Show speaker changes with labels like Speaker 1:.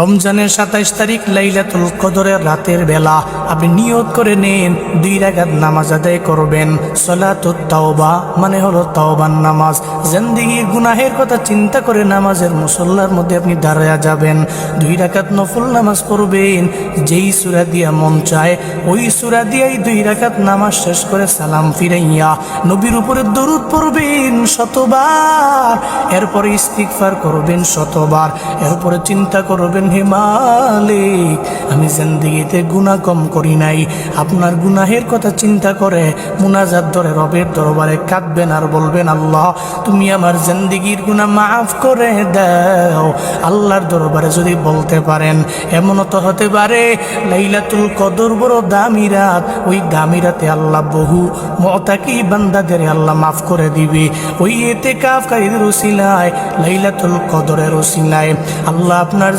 Speaker 1: রমজানের 27 তারিখ লাইলাতুল কদরের রাতের বেলা আপনি নিয়ত করে নেন 2 রাকাত নামাজ আদায় করবেন। সালাতুত তাওবা মানে হলো তাওবার নামাজ। জিন্দেগির গুনাহের কথা চিন্তা করে নামাজের মুসল্লার মধ্যে আপনি দাঁড়ায়া যাবেন। 2 রাকাত নফল নামাজ পড়বেন। যেই সূরা দিয়া মন চায় ওই সূরা দিয়েই 2 রাকাত নামাজ শেষ করে সালাম ফিরাইয়া নবীর উপরে দরুদ পড়বেন 100 বার। এরপরে ইস্তিগফার করবেন 100 বার। এরপরে চিন্তা করবেন, হে মালিক, আমি জিন্দেগিতে গুনাহ কম করি নাই। আপনার গুনাহের কথা চিন্তা করে মুনাজাত ধরে রবের দরবারে কাঁদবেন আর বলবেন, আল্লাহ তুমি আমার জিন্দেগির গুনাহ মাফ করে দাও। আল্লাহর দরবারে যদি বলতে পারেন, এমনও তো হতে পারে লাইলাতুল কদর বড় দামি রাত, ওই দামি রাতে আল্লাহ বহু মুতাকি বান্দাদের আল্লাহ মাফ করে দিবে। ওই ইতিকাফকারীদের উসিলায় লাইলাতুল কদরের উসিলায় আল্লাহ আপনার